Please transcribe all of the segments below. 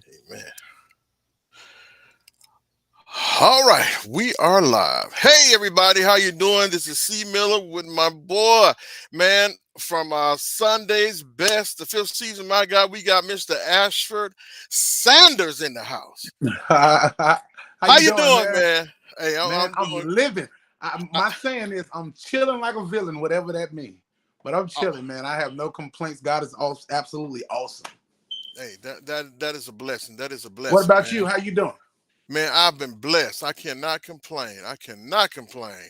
Amen. All right, we are live. Hey, everybody, how you doing? This is C. Miller with my boy, man, from Sunday's Best, the fifth season. My God, we got Mr. Ashford Sanders in the house. How How you you doing, doing, man? man? Hey, Man, I'm I'm doing. living. I, My saying is I'm chilling like a villain, whatever that means. But I'm oh, chilling, man. I have no complaints. God is absolutely awesome. hey, that is a blessing. That is a What blessing, about you? man. How you doing? Man, I've been blessed. I cannot complain. I cannot complain.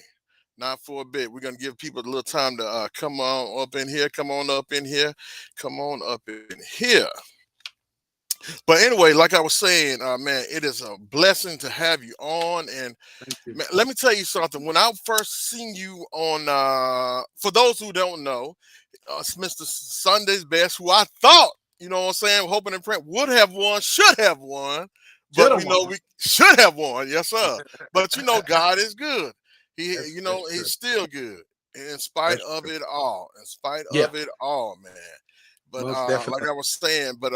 Not for a bit. We're gonna give people a little time to come on up in here. Come on up in here. Come on up in here. But anyway, like I was saying, man, it is a blessing to have you on. And Thank you. man, let me tell you something. When I first seen you on, for those who don't know, it's Mr. Sunday's Best, who I thought, you know what I'm saying, hoping and praying would have won, should have won, Should but have we know won. we should have won, yes sir. But you know, God is good. He, That's you that's know, true. He's still good in spite That's of true. it all. In spite Yeah, of it all, man. But most like definitely. I was saying, but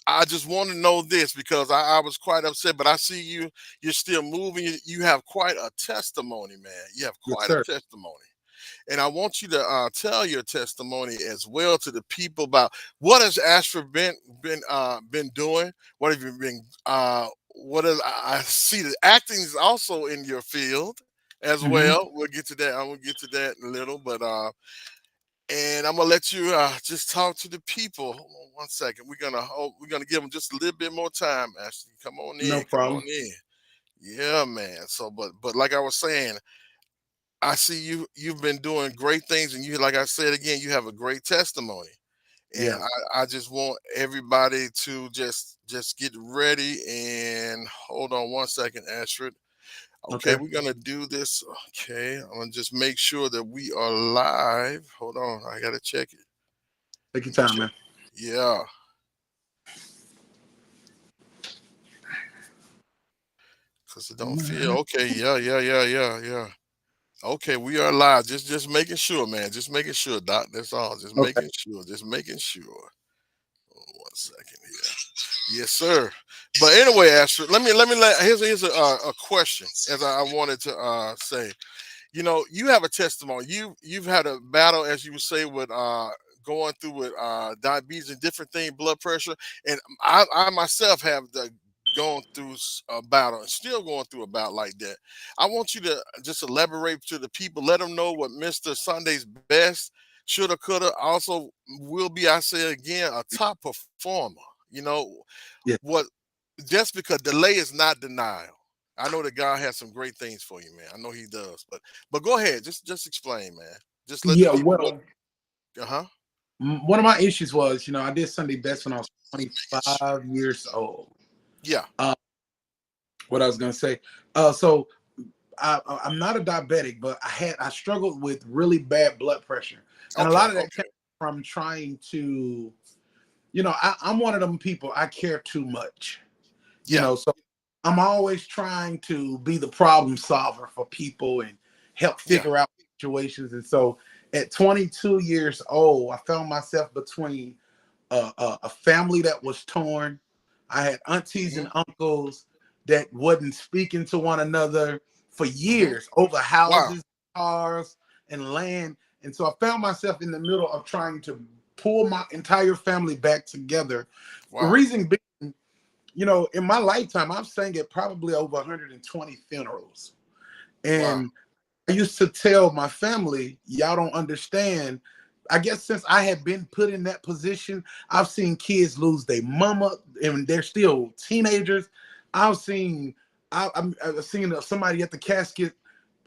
I just want to know this because I was quite upset, but I see you, you're still moving. You have quite a testimony, man. You have Yes, quite a sir. testimony. And I want you to tell your testimony as well to the people about what has Ashford been doing. What have you been? What is I see the acting is also in your field as Hmm. well. We'll get to that. I will get to that in a little, but and I'm gonna let you just talk to the people. Hold on one second. We're gonna give them just a little bit more time. Ashley, come on in. No Come on problem. in. Yeah, man. So, but like I was saying, I see you've been doing great things, and you, like I said again, you have a great testimony. And Yeah. I just want everybody to just get ready and hold on one second, Ashford. Okay, Okay. we're gonna do this. Okay, I'm gonna just make sure that we are live. Hold on, I gotta check it. Take your Let me time, check. man. Yeah, because it don't feel okay. Yeah. Okay, we are live. Just making sure, man. Just making sure, Doc. That's all. Just Okay. making sure. Just making sure. One second here. Yes, sir. But anyway, Astrid, here's a question as I wanted to say. You know, you have a testimony. You've had a battle, as you would say, with going through with diabetes and different things, blood pressure, and I myself have gone through a battle and still going through a battle like that. I want you to just elaborate to the people, let them know what Mr. Sunday's Best shoulda, coulda, also will be. I say again, a top performer. You know Yeah. what? Just because delay is not denial. I know that God has some great things for you, man. I know He does. But go ahead, just explain, man. Just let the Yeah. people know. Well, Uh-huh. one of my issues was, I did Sunday best when I was 25 years old. Yeah. Uh, what I was gonna say. So I'm not a diabetic, but I struggled with really bad blood pressure, and a Okay. lot of that came Okay. from trying to, I'm one of them people. I care too much, Yeah. so I'm always trying to be the problem solver for people and help Yeah. figure out situations. And so, at 22 years old, I found myself between a family that was torn. I had aunties Hmm. and uncles that wasn't speaking to one another for Hmm. years over Wow. houses, cars, and land. And so I found myself in the middle of trying to pull my entire family back together. The Wow. reason being, in my lifetime, I've sang at probably over 120 funerals. Wow. And I used to tell my family, y'all don't understand. I guess since I had been put in that position, I've seen kids lose their mama and they're still teenagers. I've seen I've seen somebody at the casket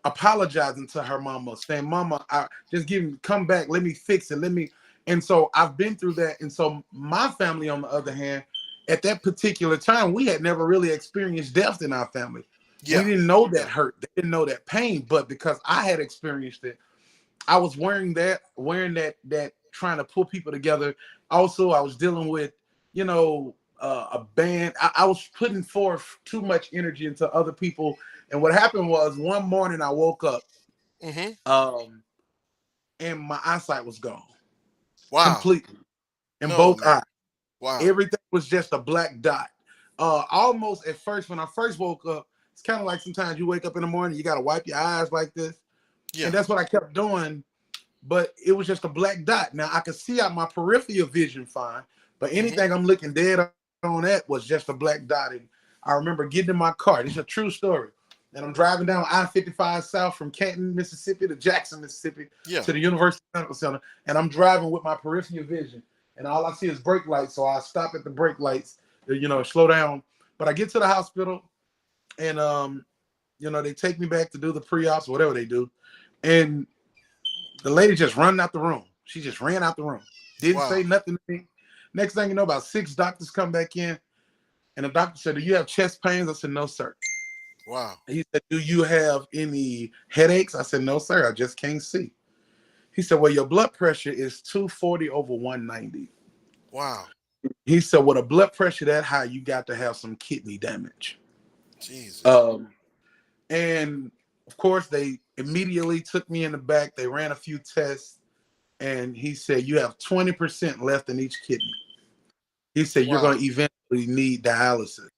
apologizing to her mama, saying, "Mama, I just come back, let me fix it, let me." And so I've been through that. And so my family, on the other hand, at that particular time, we had never really experienced death in our family. We Yeah. didn't know Yeah. that hurt, they didn't know that pain, but because I had experienced it, I was wearing that, trying to pull people together. Also, I was dealing with, a band. I was putting forth too much energy into other people. And what happened was one morning I woke up, Hmm. um, and my eyesight was gone Wow. completely in No, both man. eyes. Wow. Everything was just a black dot. Almost at first, when I first woke up, it's kind of like sometimes you wake up in the morning, you got to wipe your eyes like this. And Yeah. that's what I kept doing. But it was just a black dot. Now I could see out my peripheral vision fine, but Hmm. anything I'm looking dead on that was just a black dot. And I remember getting in my car. This is a true story. And I'm driving down I-55 south from Canton, Mississippi to Jackson, Mississippi to Yeah. the University Medical Center. And I'm driving with my peripheral vision. And all I see is brake lights. So I stop at the brake lights, slow down. But I get to the hospital and they take me back to do the pre-ops, whatever they do. And the lady just running out the room. She just ran out the room. Didn't Wow. say nothing to me. Next thing you know, about 6 doctors come back in, and the doctor said, "Do you have chest pains?" I said, "No, sir." Wow. He said, "Do you have any headaches?" I said, "No, sir. I just can't see." He said, "Well, your blood pressure is 240 over 190." Wow. He said, "With a blood pressure that high, you got to have some kidney damage." Jesus. Um, and of course, they immediately took me in the back. They ran a few tests, and he said, "You have 20% left in each kidney." He said, "You're Wow. going to eventually need dialysis."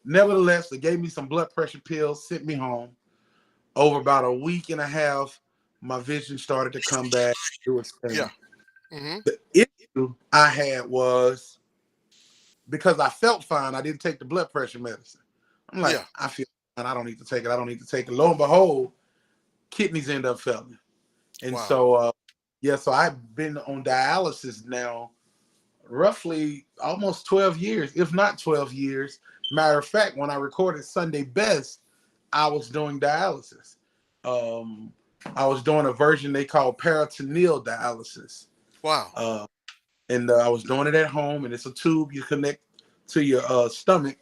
Nevertheless, they gave me some blood pressure pills, sent me home. Over about a week and a half, my vision started to come back, do its Yeah. thing. Hmm. The issue I had was because I felt fine, I didn't take the blood pressure medicine. I'm like, Yeah. I feel fine, I don't need to take it. I don't need to take it. Lo and behold, kidneys end up failing. And Wow. so, yeah, so I've been on dialysis now roughly almost 12 years, if not 12 years. Matter of fact, when I recorded Sunday Best, I was doing dialysis. Um, I was doing a version they call peritoneal dialysis. Wow. Uh, and I was doing it at home, and it's a tube you connect to your stomach.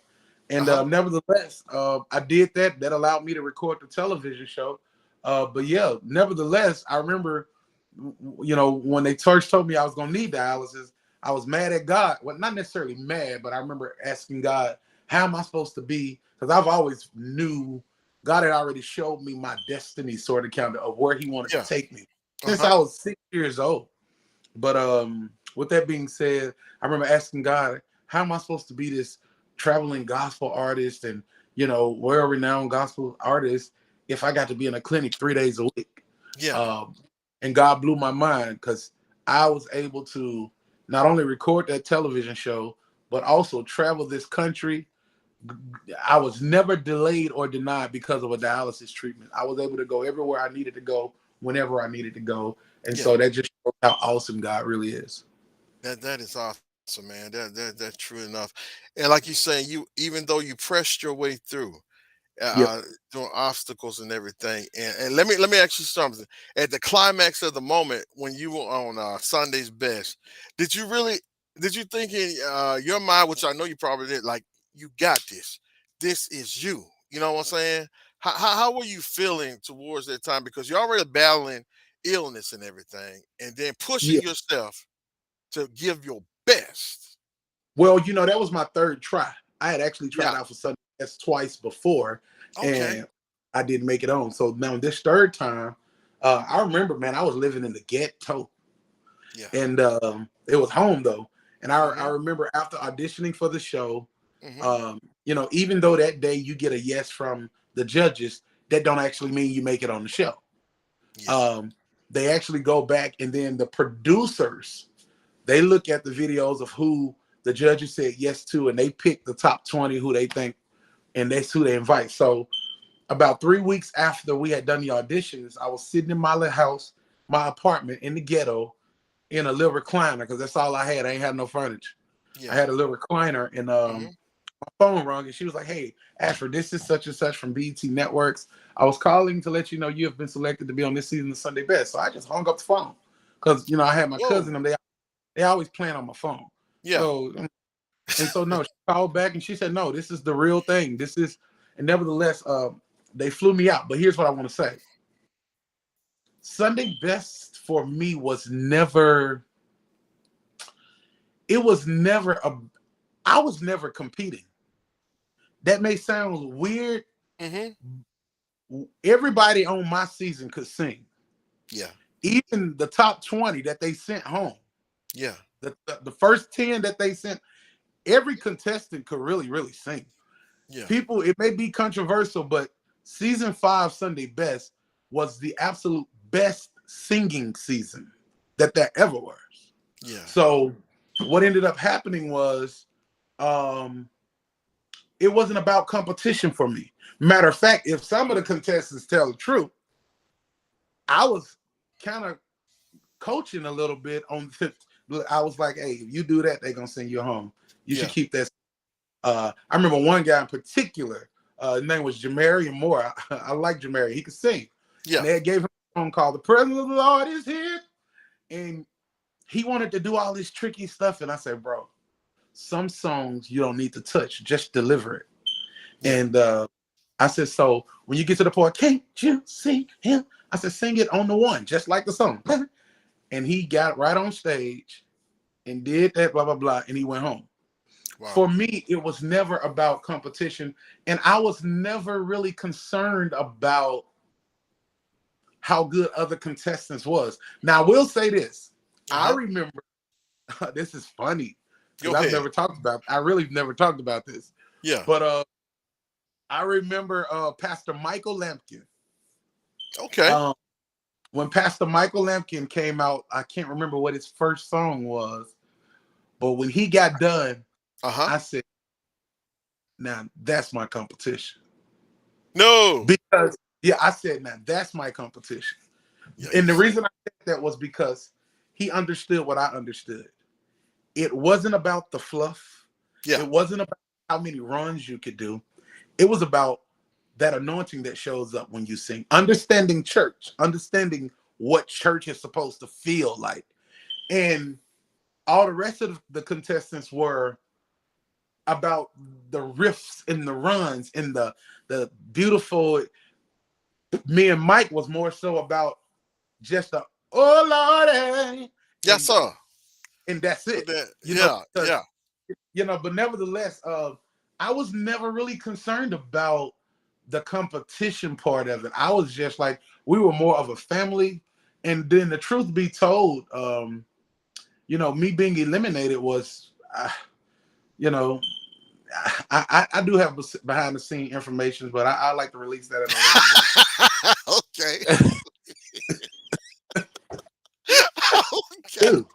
And Uh-huh. nevertheless, I did that. That allowed me to record the television show. But yeah, nevertheless, I remember, when they first told me I was going to need dialysis, I was mad at God. Well, not necessarily mad, but I remember asking God, how am I supposed to be? Because I've always knew God had already showed me my destiny, sort of kind of where He wanted to Yeah. take me since Uh-huh. I was 6 years old. But with that being said, I remember asking God, how am I supposed to be this traveling gospel artist and well-renowned gospel artist if I got to be in a clinic 3 days a week? Yeah. Um, and God blew my mind because I was able to not only record that television show, but also travel this country. I was never delayed or denied because of a dialysis treatment. I was able to go everywhere I needed to go whenever I needed to go. And Yeah. so that just shows how awesome God really is. That is awesome, man. That's true enough. And like you saying, you even though you pressed your way through, uh, Yep. doing obstacles and everything. And let me ask you something. At the climax of the moment when you were on Sunday's Best, did you really did you think in your mind, which I know you probably did, like you got this. This is you. You know what I'm saying? How were you feeling towards that time? Because you're already battling illness and everything, and then pushing Yeah. yourself to give your best. Well, that was my third try. I had actually tried Yeah. out for Sunday Best twice before, Okay. and I didn't make it on. So now this third time, I remember, man, I was living in the ghetto, Yeah. and it was home though. And I Mhm. remember after auditioning for the show, Mhm. even though that day you get a yes from the judges, that don't actually mean you make it on the show. Yeah. Um, they actually go back, and then the producers, they look at the videos of who the judges said yes to, and they pick the top 20 who they think, and that's who they invite. So about 3 weeks after we had done the auditions, I was sitting in my little house, my apartment in the ghetto, in a little recliner because that's all I had. I ain't had no furniture. I Yeah. had a little recliner, and Mhm. my phone rung, and she was like, "Hey, Ashford, this is such and such from BET Networks. I was calling to let you know you have been selected to be on this season of Sunday Best." So I just hung up the phone because I had my cousin, Whoa. and they always playing on my phone. Yeah. And so no, she called back and she said, "No, this is the real thing. This is," and nevertheless, they flew me out. But here's what I want to say: Sunday Best for me was never. It was never a. I was never competing. That may sound weird. Mhm. Everybody on my season could sing. Yeah. Even the top 20 that they sent home, Yeah. The first 10 that they sent, every contestant could really sing. Yeah. People, it may be controversial, but season 5 Sunday Best was the absolute best singing season that there ever was. Yeah. So what ended up happening was um it wasn't about competition for me. Matter of fact, if some of the contestants tell the truth, I was kind of coaching a little bit on. I was like, "Hey, if you do that, they're gonna send you home. You should Yeah. keep that." I remember one guy in particular. His name was Jamarian Moore. I like Jamarian. He could sing, and Yeah. they gave him a song called "The Presence of the Lord Is Here," and he wanted to do all this tricky stuff. And I said, "Bro, some songs you don't need to touch; just deliver it." Yeah. And I said, so when you get to the part, can't you see him? I said, sing it on the one, just like the song. And he got right on stage and did that, blah, blah, blah, and he went home. Wow. For me, it was never about competition. And I was never really concerned about how good other contestants was. Now, I will say this. I Uh-huh. remember, this is funny, Go because ahead. I really never talked about this. Yeah. But I remember Pastor Michael Lampkin. Okay. Um, when Pastor Michael Lampkin came out, I can't remember what his first song was, but when he got done, Uh-huh. I said, now that's my competition. No. Because, yeah, I said, now that's my competition. Yeah, And the he's reason I said that was because he understood what I understood. It wasn't about the fluff, yeah. it wasn't about how many runs you could do. It was about that anointing that shows up when you sing, understanding church, understanding what church is supposed to feel like. And all the rest of the contestants were about the riffs and the runs and the beautiful. Me and Mike was more so about just the oh Lord, Yes, sir. and that's With it. that. You know, Yeah. because Yeah. but nevertheless, I was never really concerned about the competition part of it. I was just like, we were more of a family. And then the truth be told, me being eliminated was, you know, I do have behind the scene information, but I like to release that at a later Okay. date. Okay. Dude,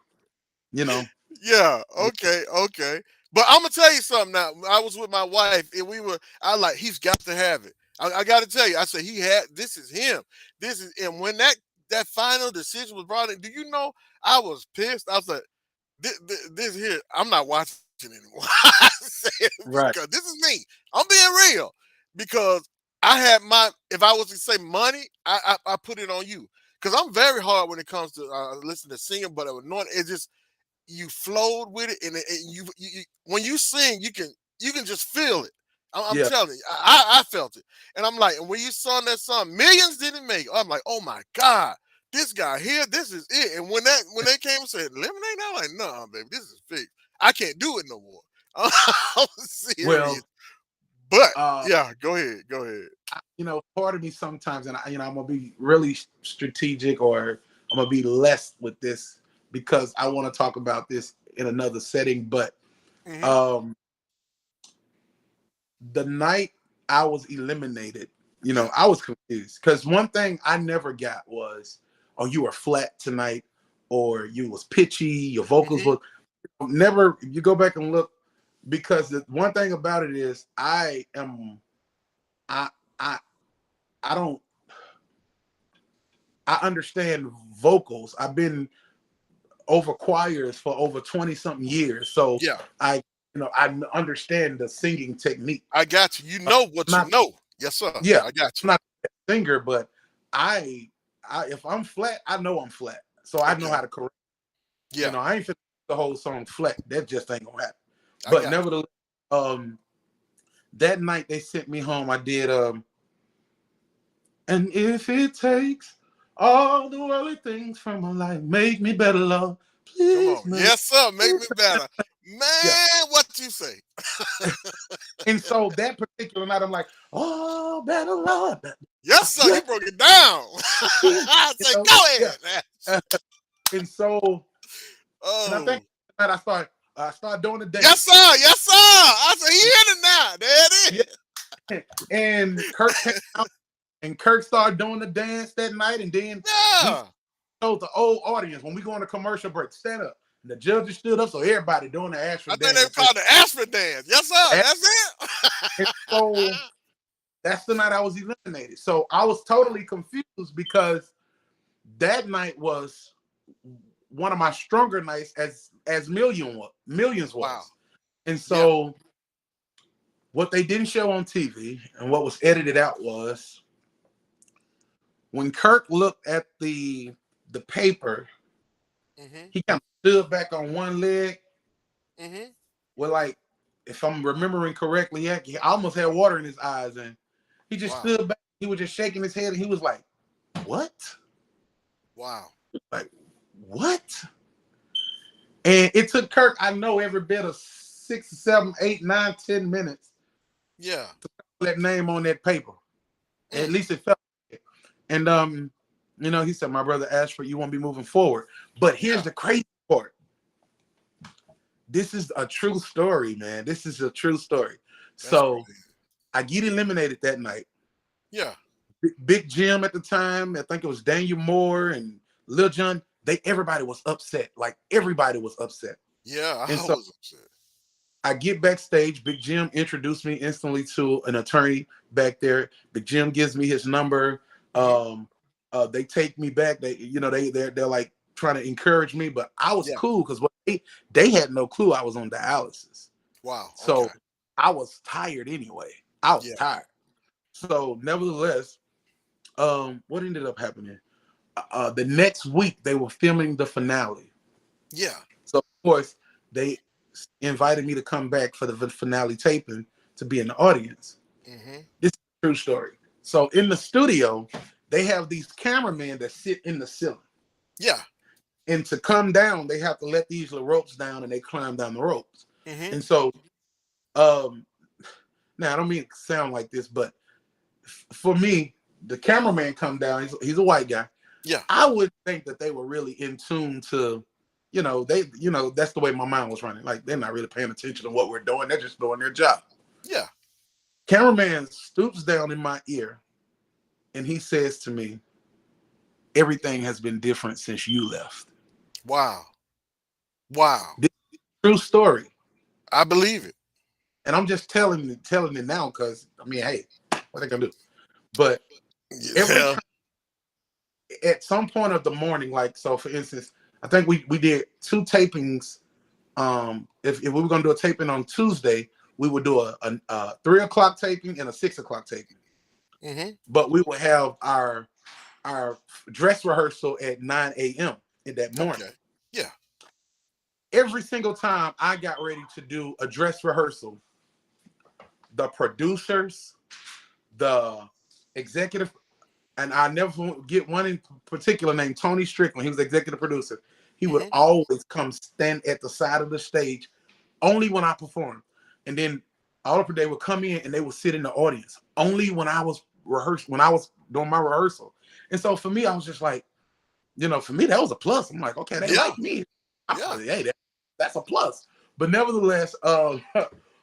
you know, Yeah. Okay. Okay. But I'm gonna tell you something now. I was with my wife and I like, he's got to have it. I gotta tell you, I said this is him. And when that final decision was brought in, do you know I was pissed? I was like, this here, I'm not watching anymore. I said, right. because this is me. I'm being real. Because if I was to say money, I put it on you. Because I'm very hard when it comes to listening to singing, but anointing, it just, you flowed with it, and when you sing, you can just feel it. I'm Yeah. telling you, I felt it, and I'm like, and when you sung that song, millions didn't make it. I'm like, oh my god, this guy here, this is it. And when they came and said lemonade, I'm like, nah, baby, this is fixed. I can't do it no more. I'm serious. Well, But uh, yeah, go ahead. part of me sometimes, and I'm gonna be really strategic, or I'm gonna be less with this because I want to talk about this in another setting. But Hmm. um, the night I was eliminated, Yeah. I was confused because one thing I never got was, "Oh, you were flat tonight," or "You was pitchy, your vocals Hmm. were never." You go back and look, because the one thing about it is I I I don't I understand vocals. I've been over choirs for over 20 something years. So Yeah, I understand the singing technique. I got you. You know I'm what you not, know. Yes, sir. yeah, I got you. I'm not a singer, but I, if I'm flat, I know I'm flat. So I know Okay. how to correct. Yeah, I ain't fit the whole song flat. That just ain't gonna happen. I But got nevertheless, um, that night they sent me home. I did and if it takes all the worldly things from my life, make me better, Lord. you. Come Please on. make Yes, sir. Make me me better. yeah. Man, what you say? And so that particular night, I'm like, oh, better Lord, better. Yes, sir. You Let broke it down. me, I say, go yeah. ahead. Man. And so, and I think Oh, night I started doing the Yes, dance. sir. Yes, sir. I said, he in it now. There it Yeah. is. And Kirk came out and Kirk started doing the dance that night. And then he Yeah. told the old audience when we go on a commercial break, stand up. And the judges stood up, so everybody doing the I Ashford think they dance. called the Ashford dance. Yes, sir. That's And it. so that's the night I was eliminated. So I was totally confused because that night was one of my stronger nights as millions Wow. was. And Yeah. so what they didn't show on TV and what was edited out was when Kirk looked at the paper, Mm-hmm. he kind of stood back on one leg. Mm-hmm. Well, like if I'm remembering correctly, he almost had water in his eyes, and he just Wow. stood back. He was just shaking his head, and he was like, "What? Wow. Like what?" And it took Kirk, I know, every bit of 6, 7, 8, 9, 10 minutes Yeah. to that name on that paper. At Mm. least it felt like it. And he said, "My brother Ashford, you won't be moving forward." But here's Yeah. the crazy part. This is a true story, man. This is a true story. That's So crazy. I get eliminated that night. Yeah. Big Jim at the time, I think it was Daniel Moore and Lil Jon. Everybody was upset. Like everybody was upset. Yeah. And I so was upset. I get backstage. Big Jim introduced me instantly to an attorney back there. Big Jim gives me his number. Mm-hmm. They take me back. They're like trying to encourage me, but I was Yeah. cool because they had no clue I was on dialysis. Wow. Okay. So I was tired anyway. I was Yeah. tired. So nevertheless, what ended up happening? The next week they were filming the finale. Yeah. So of course they invited me to come back for the finale taping to be in the audience. Mm-hmm. This is a true story. So in the studio, they have these cameramen that sit in the ceiling. Yeah. And to come down, they have to let these little ropes down and they climb down the ropes. Mm-hmm. And so um now I don't mean to sound like this, but for me, the cameraman come down, he's a white guy. Yeah. I would think that they were really in tune to, that's the way my mind was running. Like they're not really paying attention to what we're doing. They're just doing their job. Yeah. Cameraman stoops down in my ear and he says to me, "Everything has been different since you left." Wow. Wow. This is a true story. I believe it. And I'm just telling it now because I mean, hey, what they gonna do? But every Yeah. time at some point of the morning, like so for instance, I think we did two tapings. If we were gonna do a taping on Tuesday, we would do a 3 o'clock taping and a 6 o'clock taping. Mm-hmm. But we would have our dress rehearsal at 9 a.m. in that morning. Okay. Yeah. Every single time I got ready to do a dress rehearsal, the producers, the executive, and I never forget one in particular named Tony Strickland. He was the executive producer. He would Mm-hmm. always come stand at the side of the stage only when I performed. And then all of they would come in and they would sit in the audience only when I was when I was doing my rehearsal. And so for me, I was just like, for me, that was a plus. I'm like, okay, they Yeah. like me. Yeah. Hey, that's a plus. But nevertheless,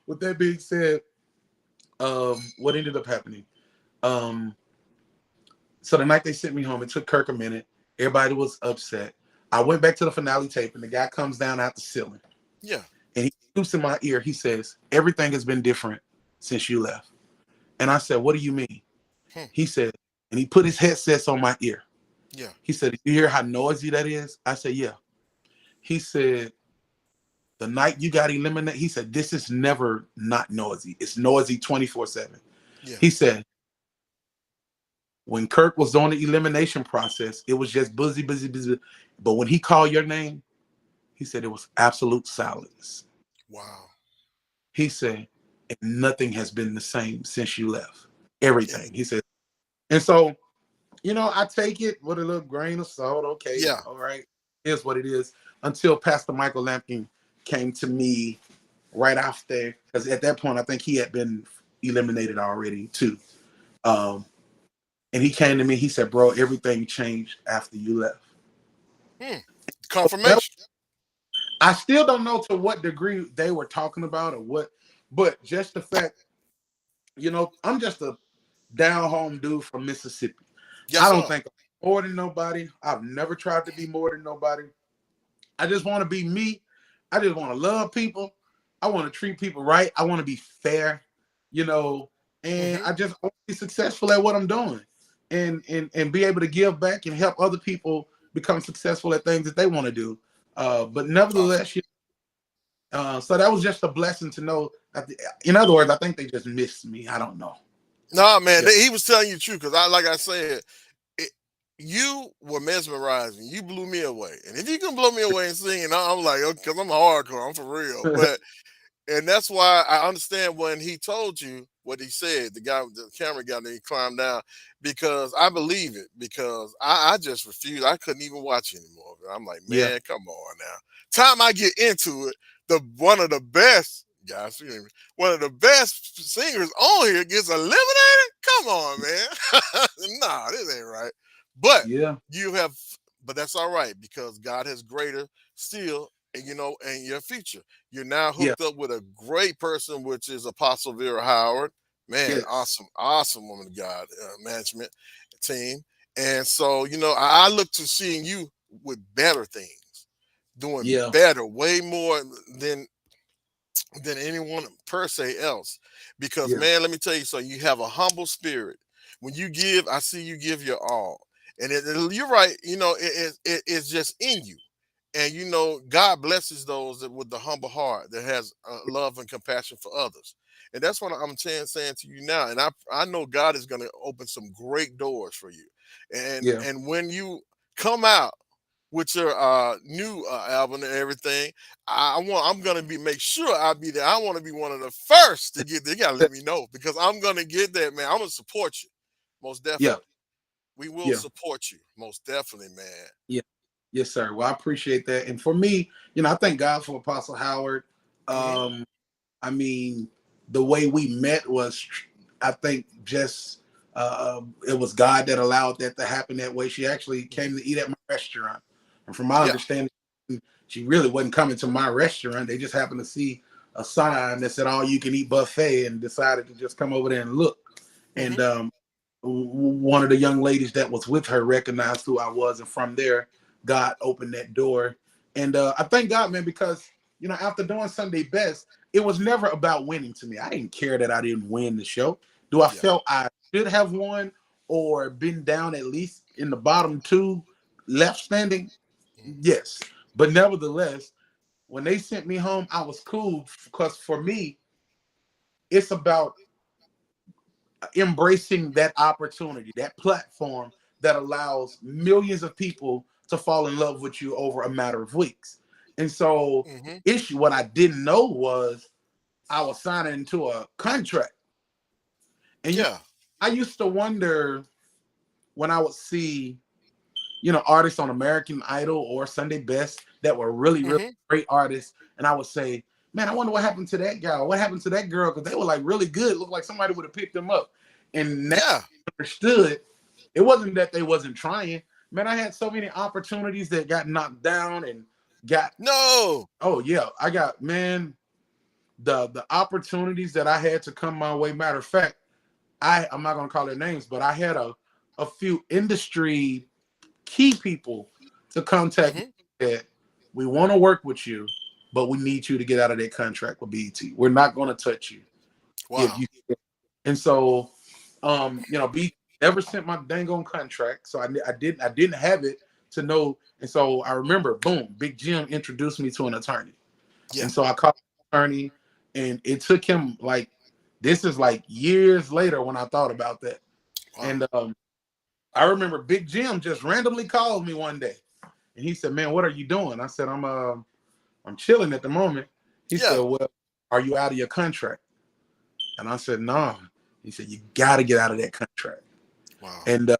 with that being said, what ended up happening? Um, so the night they sent me home, it took Kirk a minute. Everybody was upset. I went back to the finale tape, and the guy comes down out the ceiling, Yeah. and he scoops in my ear. He says, "Everything has been different since you left." And I said, "What do you mean?" Hmm. He said, and he put his headsets on my ear. Yeah. He said, "You hear how noisy that is?" I said, "Yeah." He said, "The night you got eliminated," he said, "this is never not noisy. It's noisy 24/7." Yeah. He said, when Kirk was on the elimination process, it was just busy, busy, busy. But when he called your name, he said it was absolute silence. Wow. He said, and nothing has been the same since you left. Yeah. Everything. He said, and so, I take it with a little grain of salt. Okay, Yeah. all right. Here's what it is. Until Pastor Michael Lampkin came to me right after, because at that point, I think he had been eliminated already too. Um, and he came to me, he said, "Bro, everything changed after you left." Hmm. That, Confirmation. I still don't know to what degree they were talking about or what, but just the fact, I'm just a down home dude from Mississippi. I Yes, don't sir. think I'm more than nobody. I've never tried to be more than nobody. I just want to be me. I just want to love people. I want to treat people right. I want to be fair, you know, and Hmm. I just want to be successful at what I'm doing and be able to give back and help other people become successful at things that they want to do. But Awesome. nevertheless, so that was just a blessing to know that, in other words, I think they just missed me. I don't know. Nah, man, Yeah. he was telling you the truth because like I said, it, you were mesmerizing. You blew me away. And if you can blow me away and sing, and I'm like, okay, because I'm hardcore, I'm for real. But and that's why I understand when he told you what he said, the guy with the camera guy that he climbed down, because I believe it, because I just refused. I couldn't even watch anymore. I'm like, Yeah. man, come on now. Time I get into it, the one of the best guys, one of the best singers on here gets eliminated. Come on, man. Nah, this ain't right. But Yeah. you have, but that's all right because God has greater still, and in your future. You're now Yeah. hooked up with a great person, which is Apostle Vera Howard. Man, Yes. awesome, awesome woman of God, management team. And so, I look to seeing you with better things, doing Yeah. better, way more than than anyone per se else. Because Yeah. man, let me tell you something. You have a humble spirit. When you give, I see you give your all. And you're right. It's just in you. And God blesses those with the humble heart that has love and compassion for others. And that's what I'm saying to you now. And I know God is going to open some great doors for you. And Yeah. and when you come out with your new album and everything, I'm gonna be make sure I'll be there. I want to be one of the first to get there. You gotta let me know because I'm gonna get there, man. I'm gonna support you, most Yeah. definitely. We will Yeah. support you, most definitely, man. Yeah. Yes, sir. Well, I appreciate that. And for me, I thank God for Apostle Howard. Hmm. Um, I mean, the way we met was, I think, just it was God that allowed that to happen that way. She actually Hmm. came to eat at my restaurant, and from my Yeah. understanding, she really wasn't coming to my restaurant. They just happened to see a sign that said "all you can eat buffet" and decided to just come over there and look. And Hmm. one of the young ladies that was with her recognized who I was, and from there, God opened that door. And I thank God, man, because after doing Sunday Best, it was never about winning to me. I didn't care that I didn't win the show. Do I Yeah. felt I should have won or been down at least in the bottom two left standing? Mhm. Yes. But nevertheless, when they sent me home, I was cool because for me, it's about embracing that opportunity, that platform that allows millions of people to fall in love with you over a matter of weeks. And so, Hmm. issue what I didn't know was I was signing into a contract. And Yeah. I used to wonder when I would see, artists on American Idol or Sunday Best that were really, really Hmm. great artists, and I would say, "Man, I wonder what happened to that guy. Or what happened to that girl? Because they were like really good. Looked like somebody would have picked them up." And now Yeah. I understood it wasn't that they wasn't trying. Man, I had so many opportunities that got knocked down and got. No. Oh yeah, I got, man, the opportunities that I had to come my way. Matter of fact, I'm not gonna call their names, but I had a few industry key people to contact me Hmm. that we want to work with you, but we need you to get out of that contract with BET. We're not going to touch you if Wow. you. And so, B never sent my dang on contract, so I didn't have it to know. And so I remember, boom, Big Jim introduced me to an attorney, Yeah. and so I called the attorney, and it took him like this is like years later when I thought about that, Wow. and I remember Big Jim just randomly called me one day. And he said, "Man, what are you doing?" I said, I'm chilling at the moment." He said, Yeah. "Well, are you out of your contract?" And I said, "No." He said, "You got to get out of that contract." Wow. And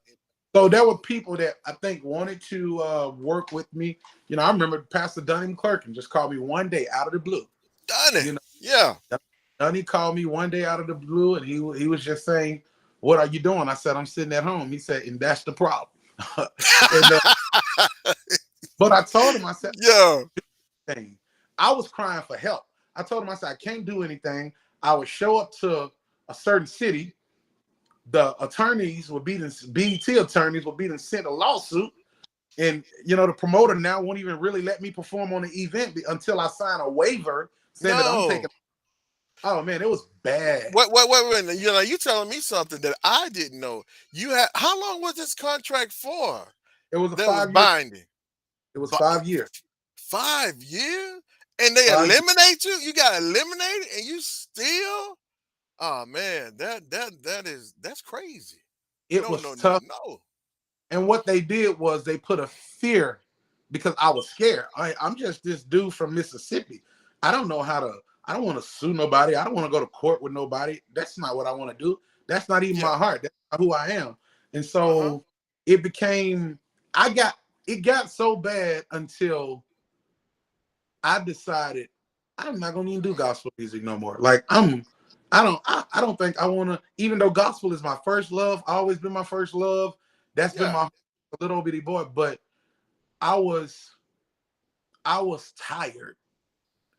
so there were people that I think wanted to work with me. I remember Pastor Dunning Clerkin just called me one day out of the blue. Done it. You know, Yeah. Dunning called me one day out of the blue, and he was just saying, "What are you doing?" I said, "I'm sitting at home." He said, "And that's the problem." and But I told him, I said, Yeah. thing. I was crying for help. I told him, I said, I can't do anything. I would show up to a certain city. The attorneys would be the BET attorneys would be sent a lawsuit. And the promoter now won't even really let me perform on the event until I sign a waiver saying that I'm taking. No. Oh man, it was bad. Wait. You telling me something that I didn't know. You had how long was this contract for? It was a That was 5 year. binding. It was But 5 years. 5 years, and they 5 years. eliminate you. You got eliminated, and you still. Oh man, that's crazy. It No, was no, no, tough. no. And what they did was they put a fear because I was scared. I'm just this dude from Mississippi. I don't know how to. I don't want to sue nobody. I don't want to go to court with nobody. That's not what I want to do. That's not even my Yeah. heart. That's not who I am. And Uh-huh. so it became. I got. It got so bad until I decided I'm not gonna even do gospel music no more. Like I don't think I wanna, even though gospel is my first love, always been my first love. That's been Yeah. my little bitty boy. But I was I was tired,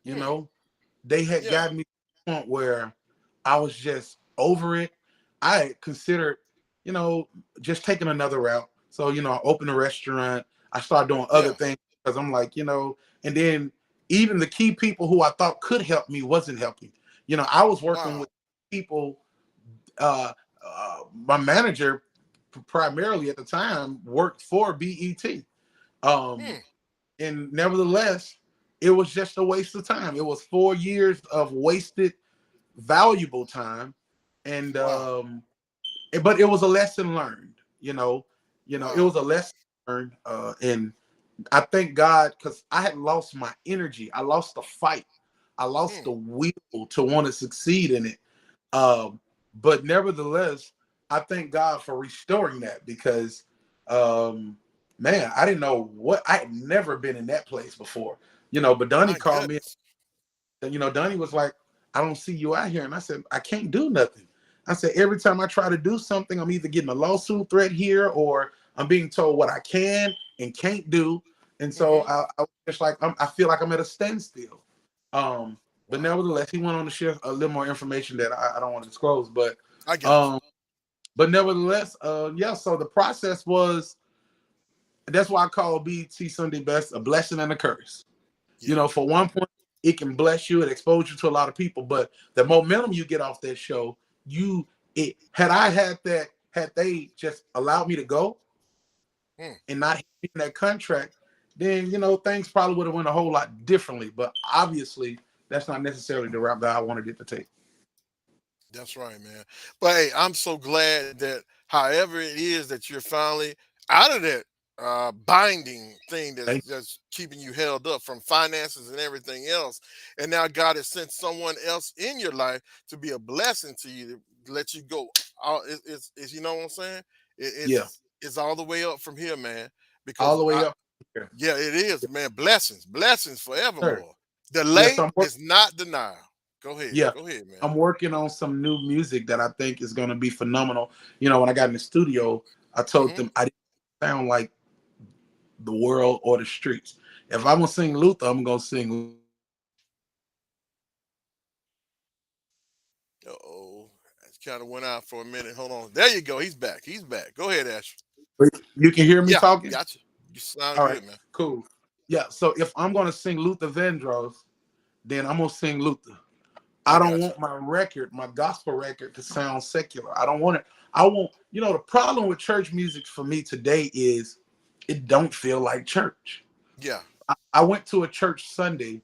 you Hmm. know. They had Yeah. gotten me to the point where I was just over it. I had considered, you know, just taking another route. So, I opened a restaurant. I started doing other Yeah. things because I'm like, and then even the key people who I thought could help me wasn't helping. I was working Wow. with people, my manager primarily at the time worked for BET. Um, Hmm. and nevertheless, it was just a waste of time. It was 4 years of wasted, valuable time, and Wow. but it was a lesson learned. It Wow. was a lesson learned, and I thank God because I had lost my energy. I lost the fight. I lost Hmm. the will to want to succeed in it. Um, but nevertheless, I thank God for restoring that because, um, man, I didn't know what I had never been in that place before. But Donnie My called me. goodness. Donnie was like, I don't see you out here. And I said, I can't do nothing. I said, every time I try to do something, I'm either getting a lawsuit threat here or I'm being told what I can and can't do. And so Mm-hmm. I was just like, I feel like I'm at a standstill. Um, but Wow. nevertheless, he went on to share a little more information that I don't want to disclose. But I got you. um, nevertheless, yeah. So the process was, that's why I call BT Sunday Best a blessing and a curse. Yeah. For one point, it can bless you and expose you to a lot of people, but the momentum you get off that show, had I had that, had they just allowed me to go Hmm. and not in that contract, then things probably would have went a whole lot differently. But obviously, that's not necessarily the route that I wanted it to take. That's right, man. But hey, I'm so glad that however it is that you're finally out of that binding thing Thank that's keeping you held up from finances and everything else, and now God has sent someone else in your life to be a blessing to you to let you go. It's you know what I'm saying? It, you. Yeah, it's all the way up from here, man. all Because the way up here. yeah, it is, man. Blessings, blessings Sir. forevermore. Yes, Delay I'm working. is not denial. Yeah, Go ahead, man. I'm working on some new music that I think is going to be phenomenal. When I got in the studio, I told Hmm. them I didn't sound like the world or the streets. If I'm gonna sing Luther, I'm gonna sing. Uh-oh. It kind of went out for a minute. Hold on. There you go. He's back. He's back. Go ahead, Ash. You can hear me Yeah, talking. gotcha. You sound All right, good, man. cool. Yeah. So if I'm gonna sing Luther Vandross, then I'm gonna sing Luther. I I don't got you. want my record, my gospel record, to sound secular. I don't want it. I want. The problem with church music for me today is it don't feel like church. Yeah. I went to a church Sunday.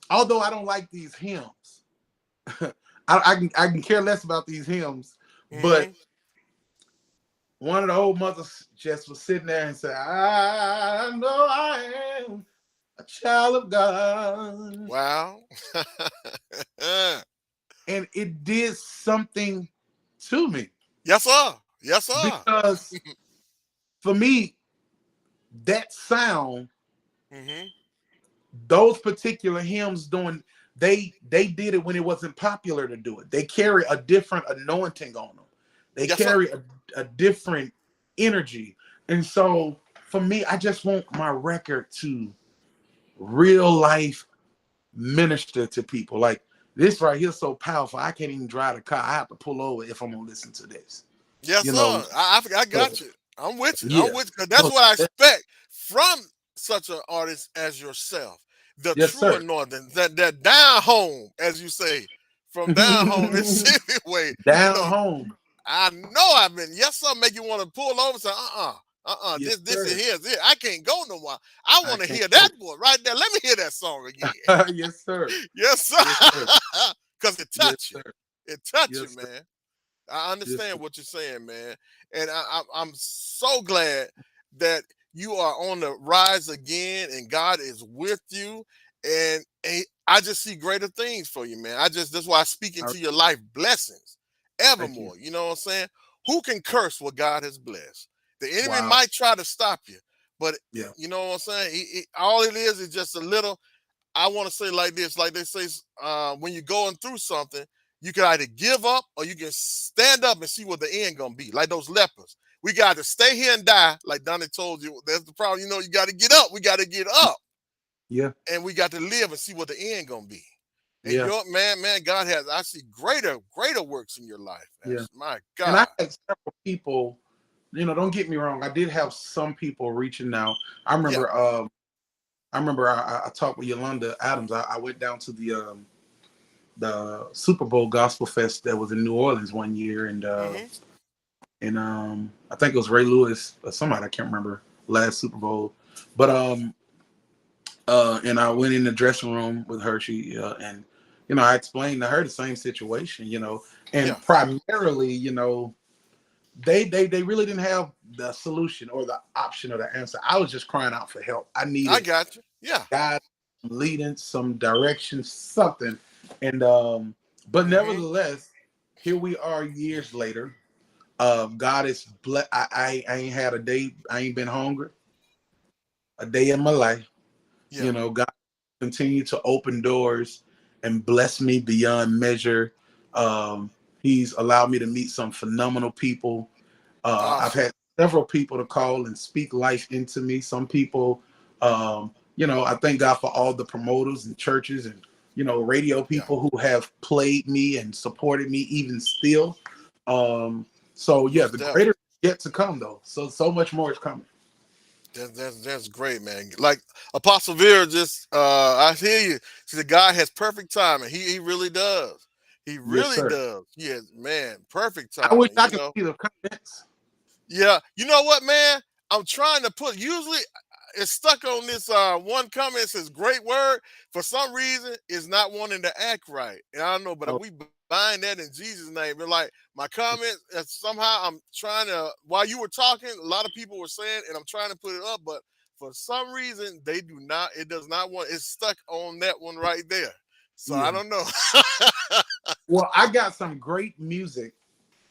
Although I don't like these hymns, I can care less about these hymns. But Hmm. one of the old mothers just was sitting there and said, I know I am a child of God. Wow. And it did something to me Yes, sir. Yes, sir. because for me, that sound, Hmm. those particular hymns doing, they did it when it wasn't popular to do it. They carry a different anointing on them. They Yes, sir. carry a different energy. And so for me, I just want my record to real life minister to people. Like this right here, so powerful. I can't even drive the car. I have to pull over if I'm gonna listen to this. Yes, You know. sir. I So got you. I'm with you. I'm yeah. with you. 'Cause that's No, what I expect from such an artist as yourself. The yes, true sir. anointing, that down home, as you say, from down home, this city way. You Down know, home. I know I've been. Yes, sir. Make you want to pull over and say, Yes, this is sir. here. This. I can't go no more. I I want to can't hear go. that one right there. Let me hear that song again. Yes, sir. Yes, Yes, sir. sir. Because it Yes, touch you. sir. It touch you, Yes, sir. man. I Yes, understand sir. what you're saying, man, and I'm so glad that you are on the rise again, and God is with you, and I just see greater things for you, man. That's why I speak All right. into your life blessings Thank you. evermore. You know what I'm saying? Who can curse what God has blessed? The enemy Wow. might try to stop you, but Yeah. you know what I'm saying. All it is just a little. I want to say like this, like they say, when you're going through something, you can either give up or you can stand up and see what the end gonna be. Like those lepers, we got to stay here and die. Like Donnie told you, that's the problem. You know, you got to get up. We got to get up, Yeah. and we got to live and see what the end gonna be. And Yeah. your man, God has. I see greater works in your life. Yeah. My And I God. had several people, don't get me wrong. I did have some people reaching out. I Yeah. remember I talked with Yolanda Adams. I went down to the Super Bowl Gospel Fest that was in New Orleans one year, Hmm. and I think it was Ray Lewis or somebody, I can't remember, last Super Bowl. But and I went in the dressing room with her. She and I explained to her the same situation, Yeah. and primarily, they really didn't have the solution or the option or the answer. I was just crying out for help. I I needed got you. Yeah. God leading, some direction, something. And but Hmm. nevertheless, here we are years later. God is blessed. I ain't had a day. I ain't been hungry a day in my life. Yeah. God continue to open doors and bless me beyond measure. He's allowed me to meet some phenomenal people. I've Awesome. had several people to call and speak life into me. Some people, I thank God for all the promoters and churches and, radio Yeah. people who have played me and supported me even still. Um, so yeah, Most the definitely. greater is yet to come though. So much more is coming. That's great, man. Like Apostle Vera just I hear you. See, the guy has perfect timing. He really does. He Yes, really sir. does. Yes, man, perfect I wish timing, I you could know. see the comments. Yeah, you know what, man? I'm trying to put. Usually, it's stuck on this one comment. It says great word. For some reason, it's not wanting to act right. And I don't know, but Oh, we bind that in Jesus' name. But like my comment, somehow I'm trying to. While you were talking, a lot of people were saying, and I'm trying to put it up, but for some reason, they do not. It does not want. It's stuck on that one right there. So I yeah. don't know. Well, I got some great music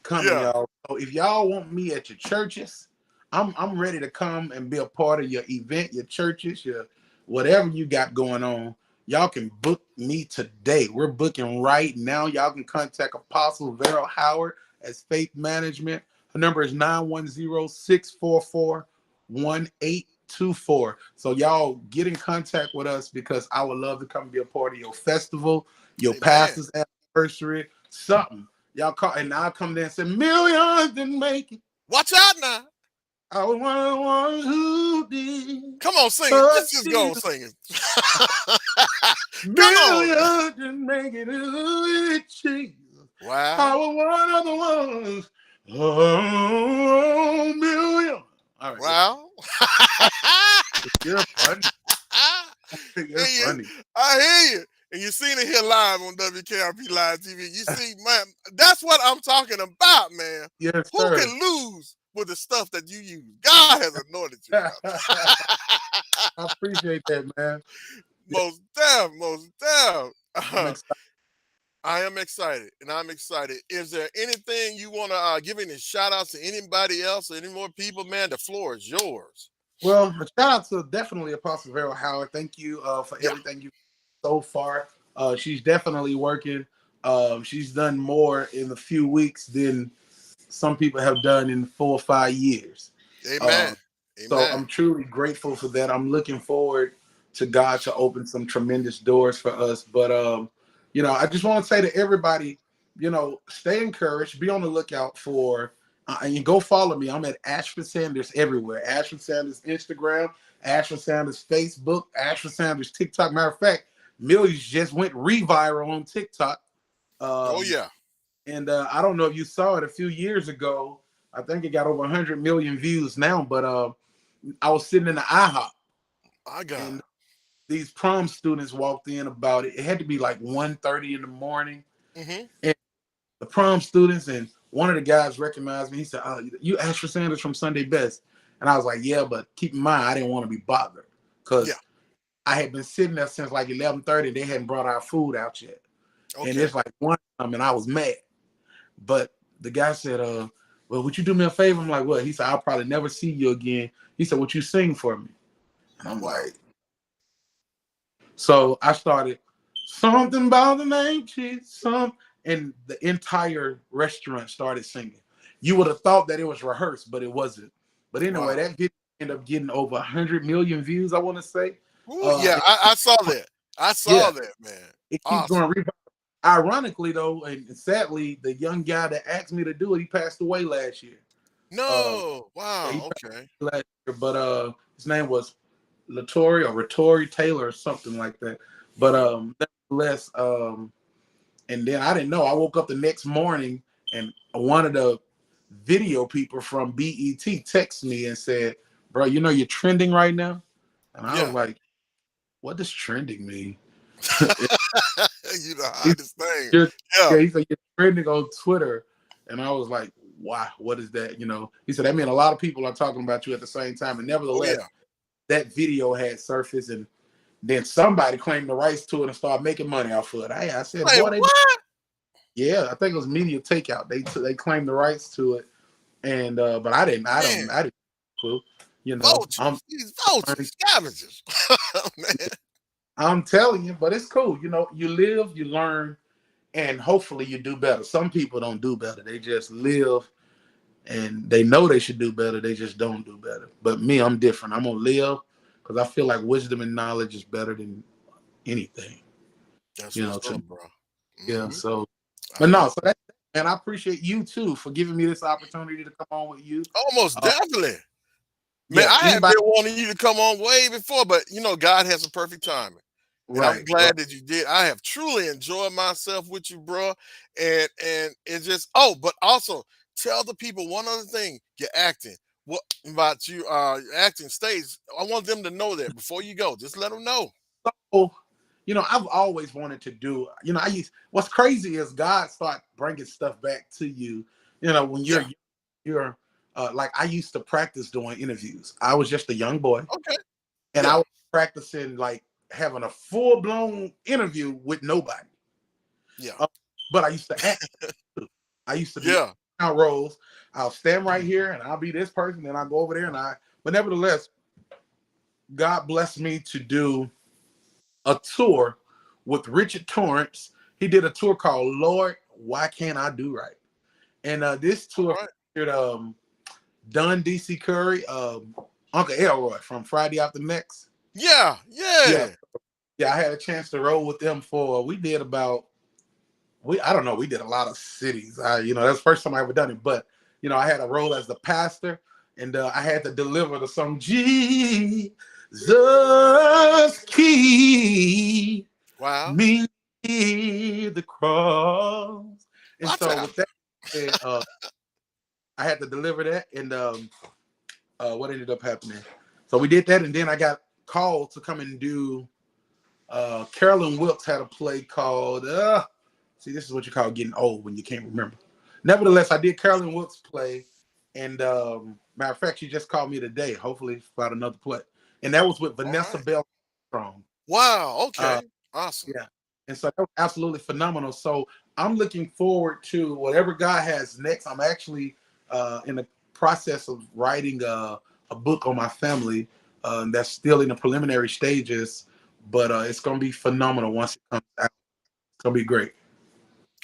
coming, Yeah, y'all. So if y'all want me at your churches, I'm ready to come and be a part of your event, your churches, your whatever you got going on. Y'all can book me today. We're booking right now. Y'all can contact Apostle Vera Howard as Faith Management. Her number is 910-644-1824. So y'all get in contact with us because I would love to come be a part of your festival, your Amen. pastor's anniversary, something. Y'all call and I'll come there and say, millions didn't make it. Watch out now. I was one of the ones who did. Come on, sing it. But Just go still, sing it. Come on. millions didn't make it. Ooh, Jesus. I Wow. was one of the ones. Oh, million. All right, listen. Wow. You're funny. You're You, funny. I hear you. And you seen it here live on WKRP Live TV. You see, man, that's what I'm talking about, man. Yes, Who sir. can lose with the stuff that you use? God has anointed you, I brother. appreciate that, man. Yeah, Most damn, most damn. I'm excited. I am excited, and I'm excited. Is there anything you want to give any shout outs to anybody else or any more people, man? The floor is yours. Well, a shout out to definitely Apostle Vera Howard. Thank you for Yeah. everything you so far. She's definitely working. She's done more in a few weeks than some people have done in 4 or 5 years. Amen. Uh, so Amen. I'm truly grateful for that. I'm looking forward. to God to open some tremendous doors for us. But I just want to say to everybody, stay encouraged, be on the lookout for and you go follow me. I'm at Ashford Sanders everywhere. Ashford Sanders Instagram, Ashford Sanders Facebook, Ashford Sanders TikTok. Matter of fact, Millions just went reviral on TikTok. Oh Um, yeah. and I don't know if you saw it a few years ago. I think it got over 100 million views now. But I was sitting in the IHOP, I got. and these prom students walked in about it. It had to be like 1:30 in the morning. Mm-hmm. And the prom students and one of the guys recognized me. He said, "Oh, you Asher Sanders from Sunday Best." And I was like, "Yeah, but keep in mind, I didn't want to be bothered Yeah. because I had been sitting there since like 11:30. They hadn't brought our food out yet, and Okay. it's like one time, and I was mad. But the guy said, well, would you do me a favor?" I'm like, "What?" He said, "I'll probably never see you again." He said, "Would you sing for me?" And I'm Wow. like, so I started something about the name Jesus, and the entire restaurant started singing. You would have thought that it was rehearsed, but it wasn't. But anyway, Wow. that video ended up getting over 100 million views, I want to say. Ooh, yeah, And I saw that. I saw yeah, that, man. it keeps Awesome. going. Ironically, though, and sadly, the young guy that asked me to do it, he passed away last year. Um, No. yeah, he Wow. passed Okay. away last year, but his name was Latori or Ratori Taylor or something like that. But Hmm. nevertheless, and then I didn't know. I woke up the next morning and one of the video people from BET texted me and said, "Bro, you know you're trending right now." And I was Yeah. like, "What does trending mean?" You the He hottest thing. You're, Yeah. yeah, he said you're trending on Twitter, and I was like, "Wow, what is that?" He said, "I mean, a lot of people are talking about you at the same time." And Oh nevertheless, yeah. that video had surfaced, and then somebody claimed the rights to it and started making money off of it. I said, Wait, "Boy, they what? yeah, I think it was Media Takeout. They claimed the rights to it, and but I didn't. Man, I didn't. Clue. I'm vultures. These vultures, scavengers. Man. I'm telling you, but it's cool. You live, you learn, and hopefully you do better. Some people don't do better. They just live and they know they should do better. They just don't do better. But me, I'm different. I'm gonna live because I feel like wisdom and knowledge is better than anything. That's You what's know, to up, bro. Yeah. Hmm. So, I but no. know. So that, and I appreciate you too for giving me this opportunity to come on with you. Almost Uh, definitely. Man, yeah. I have Anybody? been wanting you to come on way before, but God has a perfect timing. And I'm Right. Right. glad that you did. I have truly enjoyed myself with you, bro. And it's just but also tell the people one other thing. You're acting. What about you acting stage? I want them to know that before you go. Just let them know. So, I've always wanted to do. What's crazy is God start bringing stuff back to you. When Yeah. you're like I used to practice doing interviews. I was just a young boy, Okay. and I Yeah. was practicing like having a full blown interview with nobody. Yeah. Uh, but I used to act. Too. I used to be Yeah. out roles. I'll stand right here, and I'll be this person, and I'll go over there, and I. But nevertheless, God blessed me to do a tour with Richard Torrance. He did a tour called "Lord, Why Can't I Do Right?" And this All tour right. featured Dunn DC Curry, Uncle Elroy from Friday After Next. Yeah. Yeah, Yeah. yeah, I had a chance to roll with them for. We did about I don't know, we did a lot of cities. That's the first time I ever done it. But I had a role as the pastor, and I had to deliver the song Jesus Keep Wow. Me the Cross. And Watch so out. with that said, I had to deliver that, and what ended up happening. So we did that, and then I got called to come and do. Carolyn Wilkes had a play called. See, this is what you call getting old when you can't remember. Nevertheless, I did Carolyn Wilkes' play, and matter of fact, she just called me today. Hopefully, about another play, and that was with All Vanessa right. Bell Strong. Wow. Uh, Okay. Awesome. yeah, and so that was absolutely phenomenal. So I'm looking forward to whatever God has next. I'm actually in the process of writing a book on my family that's still in the preliminary stages, but it's going to be phenomenal once it comes out. It's going to be great.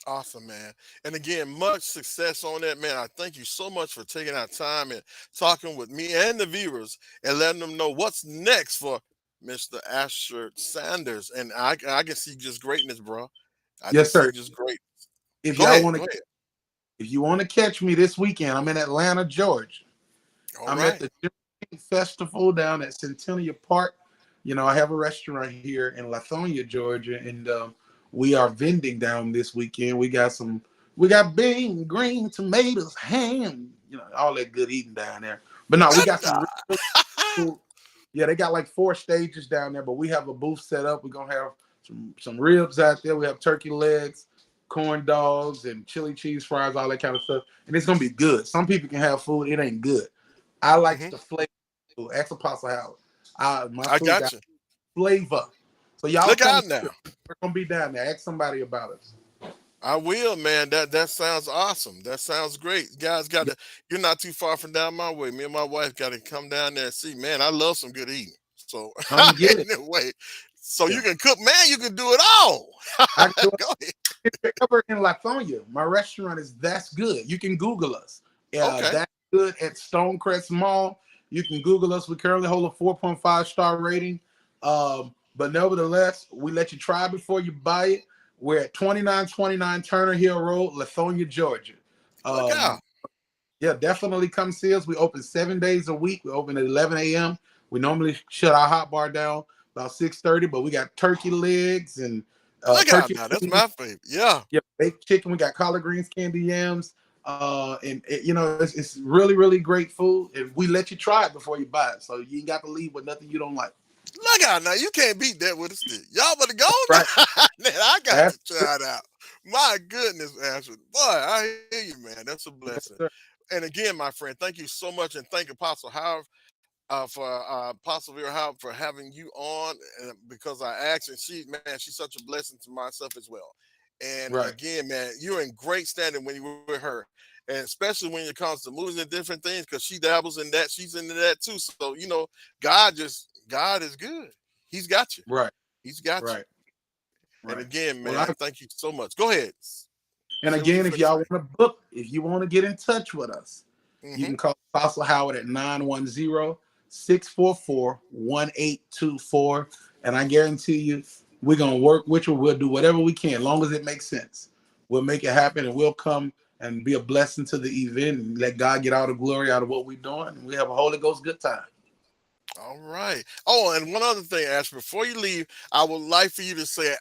Awesome, man. And again, much success on that, man. I thank you so much for taking our time and talking with me and the viewers and letting them know what's next for Mr. Ashford Sanders, and I can see just greatness, bro. I Yes, just see sir. just great. If Go y'all ahead, want go to, ahead. if you want to catch me this weekend, I'm in Atlanta, Georgia. All I'm at right. the Festival down at Centennial Park. I have a restaurant here in Lithonia, Georgia, and we are vending down this weekend. We got bean, green tomatoes, ham, all that good eating down there. But no, we Good got some God. real food. Yeah, they got like 4 stages down there, but we have a booth set up. We're gonna have some ribs out there. We have turkey legs, corn dogs, and chili cheese fries, all that kind of stuff. And it's gonna be good. Some people can have food, it ain't good. I like Hmm. the flavor. Ex Apostle Howard. My I food got got you. flavor. So y'all Look come out through. now. We're gonna be down there. Ask somebody about us. I will, man. That sounds awesome. That sounds great. You guys got Yeah, to. You're not too far from down my way. Me and my wife got to come down there and see. Man, I love some good eating. So come get it. anyway, so you Yeah, can cook, man. You can do it all. I can do it. Go ahead. If you're ever in Lithonia, my restaurant is That's Good. You can Google us. Okay. That's Good at Stonecrest Mall. You can Google us. We currently hold a 4.5-star rating. But nevertheless, we let you try before you buy it. We're at 2929 Turner Hill Road, Lithonia, Georgia. Look out. Um, Yeah, definitely come see us. We open 7 days a week. We open at 11 a.m. We normally shut our hot bar down about 6:30, but we got turkey legs and Look out turkey now. That's wings. my favorite. Yeah. Yeah, baked chicken. We got collard greens, candy yams. It's really, really great food. And we let you try it before you buy it. So you ain't got to leave with nothing you don't like. Look out now. You can't beat that with a stick. Y'all better go Right. now. Man, I got That's to try it out. My goodness, Ashford. Boy, I hear you, man. That's a blessing. yes, sir. And again, my friend, thank you so much, and thank Apostle Howard for Apostle Vera Howard for having you on. Because I asked, and she's such a blessing to myself as well. And Right. again, man, you're in great standing when you're with her, and especially when it comes to movies and different things, because she dabbles in that. She's into that too. So God is good. He's got you. Right. He's got you. Right. And Right. again, Well, I man, thank you so much. Go ahead. And Say what you again, if finna y'all say. want to book, if you want to get in touch with us, you Hmm. can call Apostle Howard at 910-644-1824. And I guarantee you, we're going to work with you. We'll do whatever we can, as long as it makes sense. We'll make it happen and we'll come and be a blessing to the event and let God get all the glory out of what we're doing. And we have a Holy Ghost good time. All right. Oh, and one other thing, Ash, before you leave, I would like for you to say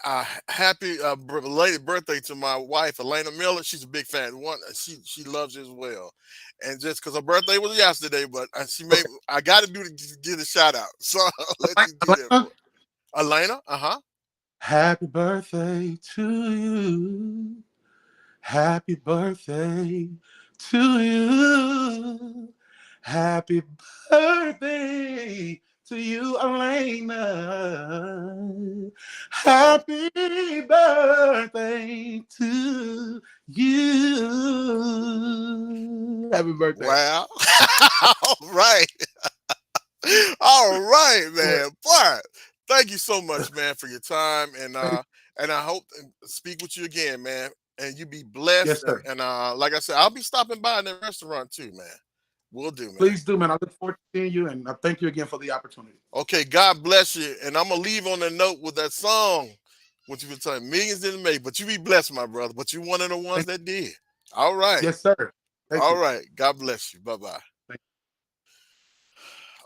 happy belated birthday to my wife, Elena Miller. She's a big fan. She loves you as well. And just because her birthday was yesterday, but Okay. I got to give a shout out. So I'll let you do that Atlanta, for Elena. Uh huh. happy birthday to you. Happy birthday to you. Happy birthday to you, Elena. Oh, Happy birthday to you. Happy birthday. wow. All right. All right, man. Boy, thank you so much, man, for your time, and I hope to speak with you again, man. And you be blessed. Yes, And sir. like I said, I'll be stopping by in the restaurant too, man. We'll do, man. Please do, man. I look forward to seeing you, and I thank you again for the opportunity. Okay, God bless you. And I'm gonna leave on a note with that song. What you been telling millions didn't make, but you be blessed, my brother. But you one of the ones Thank that did. All right. Yes, sir. Thank All you. right. God bless you. Bye bye. Thank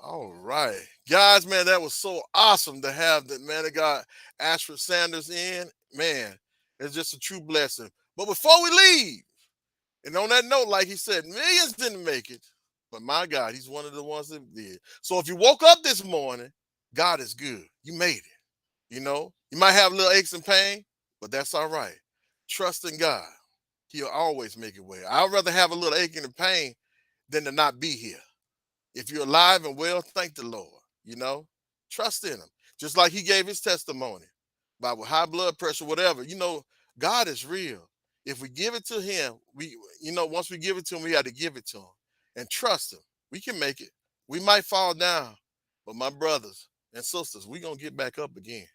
All right. Guys, man, that was so awesome to have the man of God, Ashford Sanders, in. Man, it's just a true blessing. But before we leave, and on that note, like he said, millions didn't make it. But my God, he's one of the ones that did. So if you woke up this morning, God is good. You made it. You might have little aches and pain, but that's all right. Trust in God. He'll always make it way. I'd rather have a little aching and pain than to not be here. If you're alive and well, thank the Lord. You know, trust in Him. Just like He gave His testimony about with high blood pressure, whatever. God is real. If we give it to Him, once we give it to Him, we got to give it to Him and trust Him. We can make it. We might fall down, but my brothers and sisters, we're going to get back up again.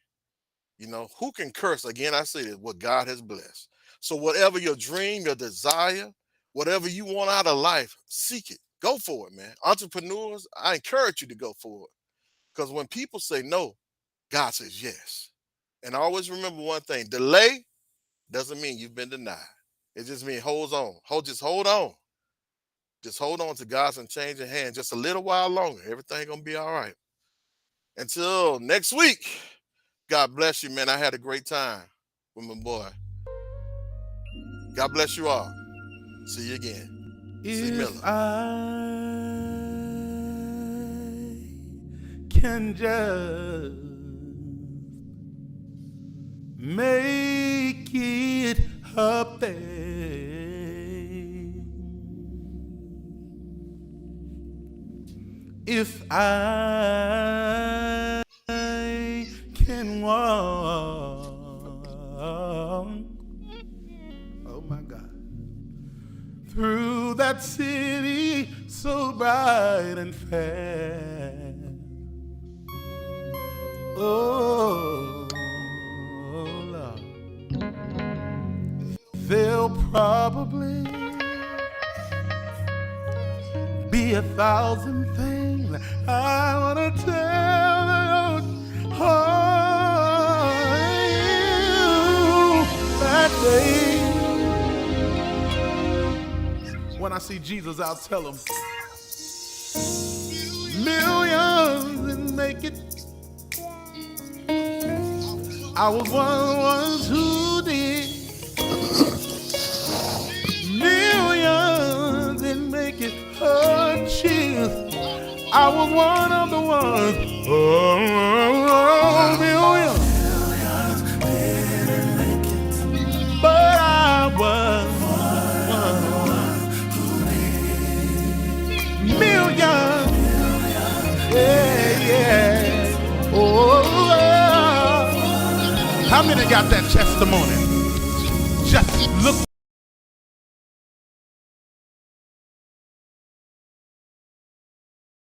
Who can curse? Again, I say this, what God has blessed. So whatever your dream, your desire, whatever you want out of life, seek it. Go for it, man. Entrepreneurs, I encourage you to go for it. Because when people say no, God says yes. And always remember one thing: delay doesn't mean you've been denied. It just means hold on. Just hold on. Just hold on to God's unchanging hand just a little while longer. Everything gonna be all right. Until next week, God bless you, man. I had a great time with my boy. God bless you all. See you again. C. If Miller. I can just make it up there, if I can walk, oh my God, through that city so bright and fair, oh Lord, there'll probably be 1,000 things I wanna tell you that day. When I see Jesus, I'll tell him, millions didn't make it. I was one of the ones who did. Millions didn't make it. Oh, Jesus, I was one of the ones. Oh, millions didn't make it, but I was millions. Yeah, yeah. Oh, how many got that testimony?